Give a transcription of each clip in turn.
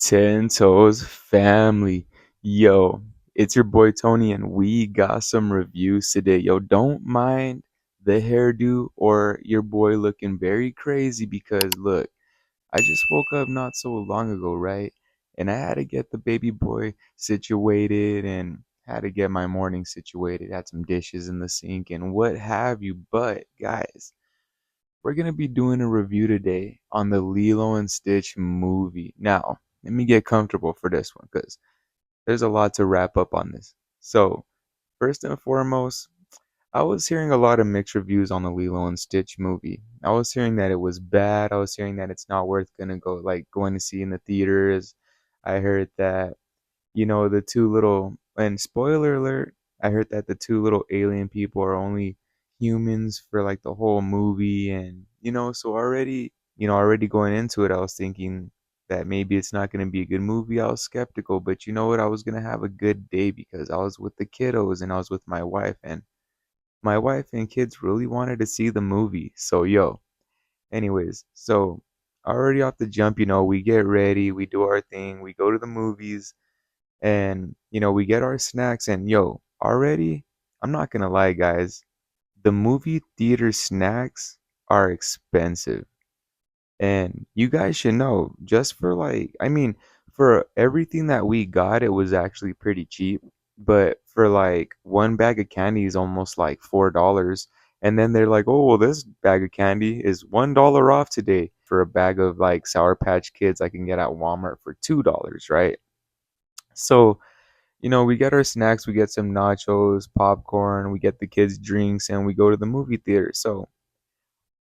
Tento's family. Yo, it's your boy Tony, and we got some reviews today. Yo, don't mind the hairdo or your boy looking very crazy because look, I just woke up not so long ago, right? And I had to get the baby boy situated and had to get my morning situated, had some dishes in the sink and what have you. But guys, we're going to be doing a review today on the Lilo and Stitch movie. Now, let me get comfortable for this one because there's a lot to wrap up on this. So, first and foremost, I was hearing a lot of mixed reviews on the Lilo and Stitch movie. I was hearing that it was bad. I was hearing that it's not worth going to see in the theaters. I heard that the two little, and spoiler alert, I heard that the two little alien people are only humans for like the whole movie. And, so already going into it, I was thinking that maybe it's not going to be a good movie. I was skeptical, but you know what? I was going to have a good day because I was with the kiddos and I was with my wife. And my wife and kids really wanted to see the movie. So, anyways, so already off the jump, we get ready, we do our thing, we go to the movies and we get our snacks and already I'm not gonna lie guys, the movie theater snacks are expensive, and you guys should know, just for like, I mean, for everything that we got, it was actually pretty cheap. But for like one bag of candy is almost like $4. And then they're like, oh well, this bag of candy is $1 off today. For a bag of like Sour Patch Kids I can get at Walmart for $2, right? So we get our snacks, we get some nachos, popcorn, we get the kids drinks, and we go to the movie theater. So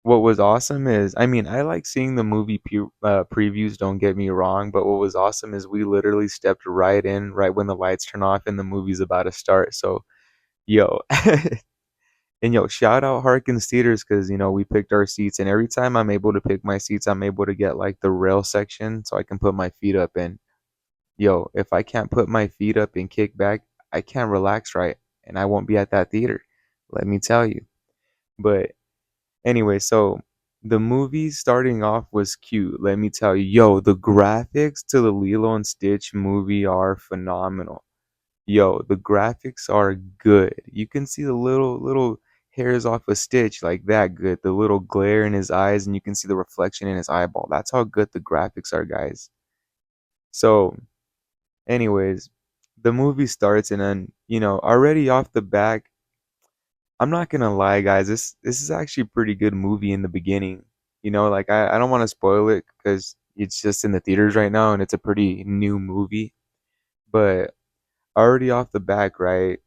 what was awesome is, I mean, I like seeing the movie previews, don't get me wrong, but what was awesome is we literally stepped right in right when the lights turn off and the movie's about to start. So, yo, and shout out Harkins Theaters because, we picked our seats, and every time I'm able to pick my seats, I'm able to get like the rail section so I can put my feet up. And if I can't put my feet up and kick back, I can't relax right, and I won't be at that theater. Let me tell you. But anyway, so the movie starting off was cute. Let me tell you, the graphics to the Lilo and Stitch movie are phenomenal. The graphics are good. You can see the little hairs off a Stitch like that good. The little glare in his eyes, and you can see the reflection in his eyeball. That's how good the graphics are, guys. So anyways, the movie starts, and then already off the back, I'm not gonna lie, guys. This is actually a pretty good movie in the beginning. Like I don't want to spoil it because it's just in the theaters right now, and it's a pretty new movie. But already off the back, right?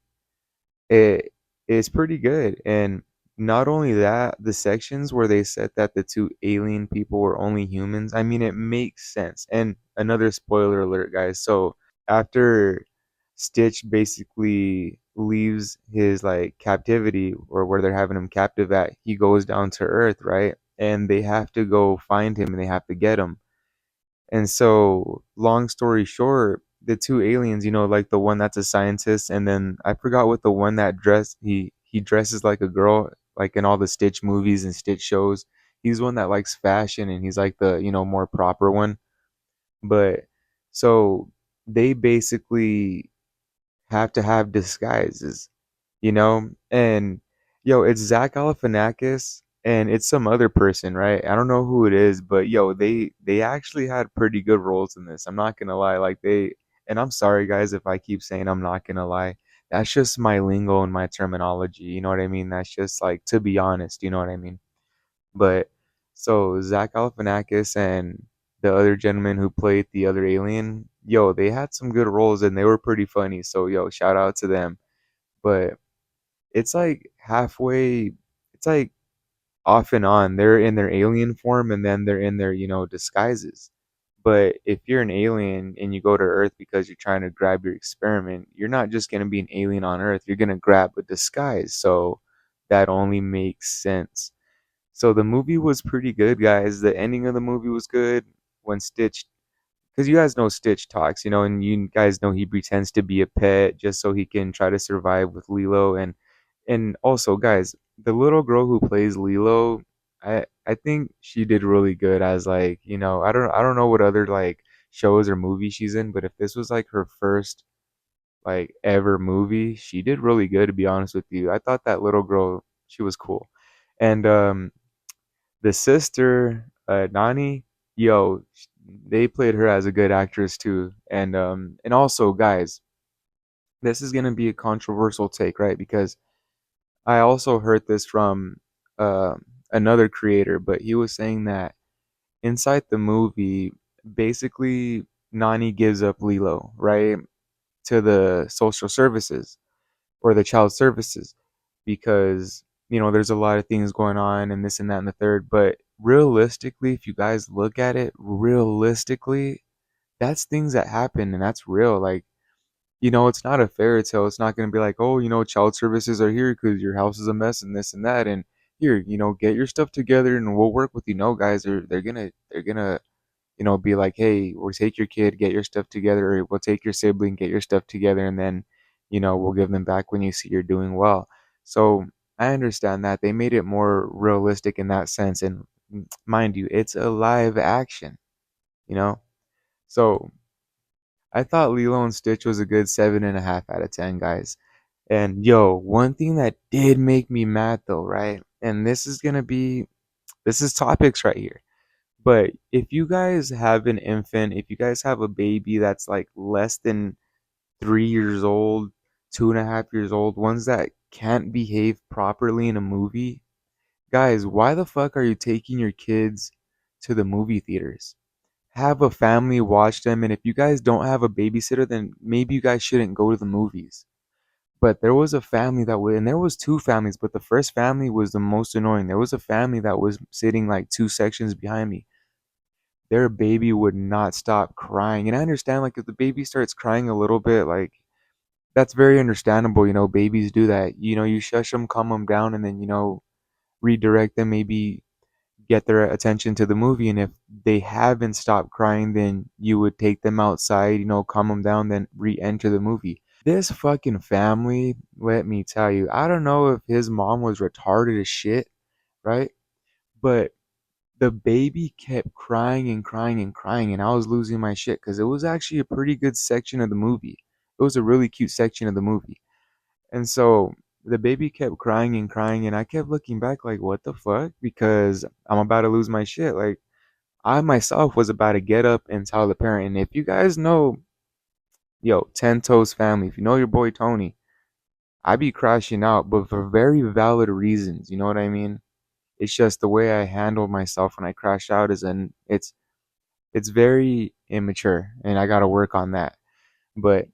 It is pretty good, and not only that, the sections where they said that the two alien people were only humans. I mean, it makes sense. And another spoiler alert, guys. So after Stitch basically leaves his like captivity, or where they're having him captive at, he goes down to Earth, right? And they have to go find him and they have to get him. And so, long story short, the two aliens, like the one that's a scientist, and then I forgot what the one that he dresses like a girl, like in all the Stitch movies and Stitch shows. He's one that likes fashion, and he's like the more proper one. But so they basically have to have disguises, and it's Zach Galifianakis and it's some other person, right? I don't know who it is, but they actually had pretty good roles in this. I'm not gonna lie, like and I'm sorry guys if I keep saying I'm not gonna lie. That's just my lingo and my terminology. You know what I mean? That's just like, to be honest. You know what I mean? But so Zach Galifianakis and the other gentleman who played the other alien, they had some good roles and they were pretty funny. So shout out to them. But it's like halfway, it's like off and on. They're in their alien form and then they're in their, disguises. But if you're an alien and you go to Earth because you're trying to grab your experiment, you're not just going to be an alien on Earth. You're going to grab a disguise. So that only makes sense. So the movie was pretty good, guys. The ending of the movie was good when Stitch, because you guys know Stitch talks, and you guys know he pretends to be a pet just so he can try to survive with Lilo. And also, guys, the little girl who plays Lilo, I think she did really good as, like, I don't know what other like shows or movies she's in, but if this was like her first like ever movie, she did really good to be honest with you. I thought that little girl, she was cool. And the sister, Nani, yo, they played her as a good actress too. And also guys, this is gonna be a controversial take, right? Because I also heard this from uh, another creator, but he was saying that inside the movie, basically Nani gives up Lilo, right, to the social services or the child services because there's a lot of things going on and this and that and the third. But realistically, if you guys look at it realistically, that's things that happen and that's real. Like, it's not a fairy tale. It's not going to be like, oh, child services are here because your house is a mess and this and that. And here, get your stuff together and we'll work with you. No, guys, they're gonna be like, hey, we'll take your kid, get your stuff together, or we'll take your sibling, get your stuff together, and then, we'll give them back when you see you're doing well. So I understand that they made it more realistic in that sense. And mind you, it's a live action, you know? So I thought Lilo and Stitch was a good 7.5 out of 10, guys. And yo, one thing that did make me mad though, right? And this is topics right here. But if you guys have an infant, if you guys have a baby that's like less than 3 years old, 2.5 years old, ones that can't behave properly in a movie, guys, why the fuck are you taking your kids to the movie theaters? Have a family watch them, and if you guys don't have a babysitter, then maybe you guys shouldn't go to the movies. But there was a family that would, and there was two families, but the first family was the most annoying. There was a family that was sitting like two sections behind me. Their baby would not stop crying. And I understand, like, if the baby starts crying a little bit, like, that's very understandable. Babies do that. You shush them, calm them down, and then, redirect them, maybe get their attention to the movie. And if they haven't stopped crying, then you would take them outside, calm them down, then re enter the movie. This fucking family, let me tell you, I don't know if his mom was retarded as shit, right? But the baby kept crying and crying and crying, and I was losing my shit because it was actually a pretty good section of the movie. It was a really cute section of the movie. And so the baby kept crying and crying, and I kept looking back like, what the fuck? Because I'm about to lose my shit. Like, I myself was about to get up and tell the parent. And if you guys know, yo, Ten Toes family, if you know your boy Tony, I be crashing out, but for very valid reasons. You know what I mean? It's just the way I handle myself when I crash out is an it's very immature and I got to work on that. But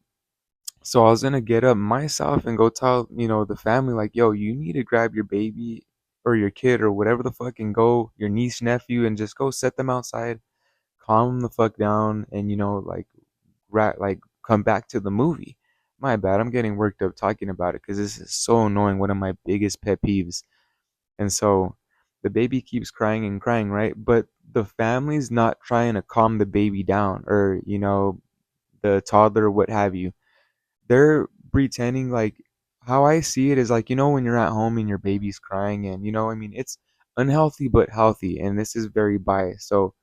so I was going to get up myself and go tell, the family like, "Yo, you need to grab your baby or your kid or whatever the fuck and go your niece, nephew and just go set them outside, calm them the fuck down and like like come back to the movie." My bad. I'm getting worked up talking about it cuz this is so annoying, one of my biggest pet peeves. And so the baby keeps crying and crying, right? But the family's not trying to calm the baby down or, the toddler, what have you. They're pretending like how I see it is like, when you're at home and your baby's crying and, I mean, it's unhealthy but healthy. And this is very biased. So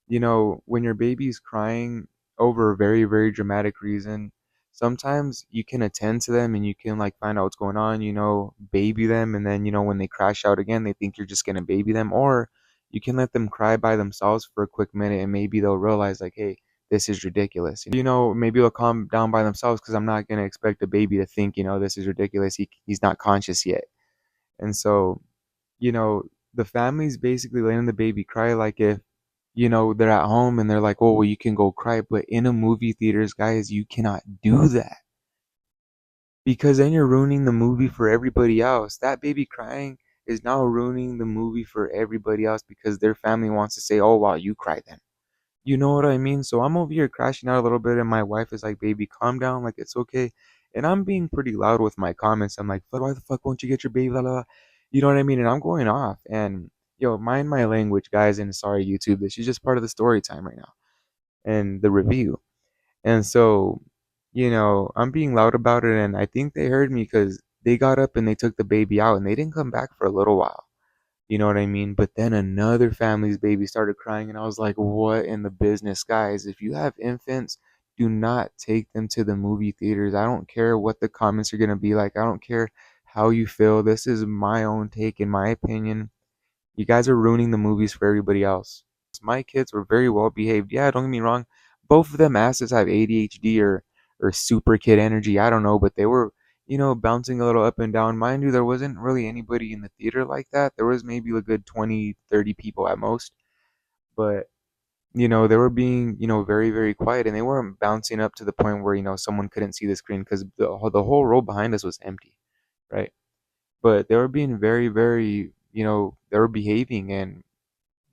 when your baby's crying over a very, very dramatic reason, sometimes you can attend to them and you can like find out what's going on, baby them. And then, when they crash out again, they think you're just going to baby them. Or you can let them cry by themselves for a quick minute and maybe they'll realize, like, hey, this is ridiculous. Maybe they'll calm down by themselves because I'm not going to expect a baby to think, this is ridiculous. He's not conscious yet. And so you know, the family's basically letting the baby cry like if, they're at home and they're like, oh, well, you can go cry. But in a movie theaters, guys, you cannot do that because then you're ruining the movie for everybody else. That baby crying is now ruining the movie for everybody else because their family wants to say, oh, well, you cry then. You know what I mean? So I'm over here crashing out a little bit, and my wife is like, baby, calm down. Like, it's okay. And I'm being pretty loud with my comments. I'm like, why the fuck won't you get your baby? La, la, la. You know what I mean? And I'm going off. And, yo, mind my language, guys. And sorry, YouTube. This is just part of the story time right now and the review. And so, I'm being loud about it. And I think they heard me because they got up and they took the baby out and they didn't come back for a little while. You know what I mean? But then another family's baby started crying, and I was like, what in the business, guys? If you have infants, do not take them to the movie theaters. I don't care what the comments are going to be like. I don't care how you feel. This is my own take, in my opinion. You guys are ruining the movies for everybody else. My kids were very well behaved. Yeah, don't get me wrong. Both of them asses have ADHD or super kid energy. I don't know, but they were, bouncing a little up and down. Mind you, there wasn't really anybody in the theater like that. There was maybe a good 20, 30 people at most. But, they were being, very, very quiet, and they weren't bouncing up to the point where, someone couldn't see the screen because the whole row behind us was empty, right? But they were being very, very, they were behaving, and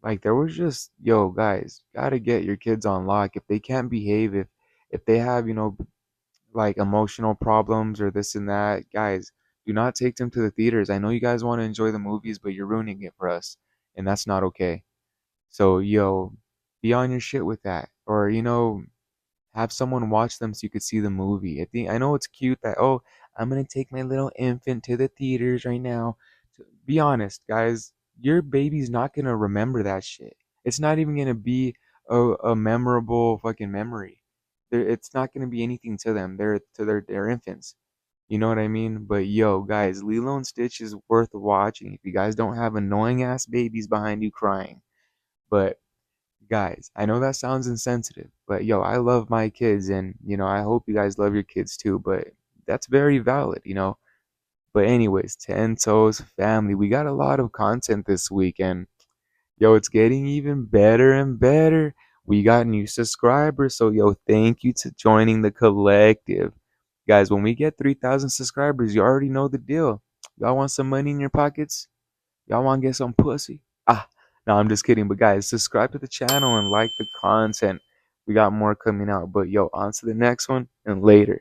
like there was just, yo, guys, gotta get your kids on lock. If they can't behave, if they have, like emotional problems or this and that, guys, do not take them to the theaters. I know you guys want to enjoy the movies, but you're ruining it for us, and that's not okay. So, yo, be on your shit with that. Or, have someone watch them so you could see the movie. I know it's cute that, oh, I'm gonna take my little infant to the theaters right now. Be honest, guys, your baby's not gonna remember that shit. It's not even gonna be a memorable fucking memory. It's not gonna be anything to them. They're infants. You know what I mean? But yo, guys, Lilo and Stitch is worth watching if you guys don't have annoying ass babies behind you crying. But guys, I know that sounds insensitive, but yo, I love my kids, and I hope you guys love your kids too, but that's very valid. But anyways, Ten Toes family, we got a lot of content this week, and yo, it's getting even better and better. We got new subscribers, so yo, thank you to joining the collective. Guys, when we get 3,000 subscribers, you already know the deal. Y'all want some money in your pockets? Y'all want to get some pussy? No, I'm just kidding. But guys, subscribe to the channel and like the content. We got more coming out. But yo, on to the next one and later.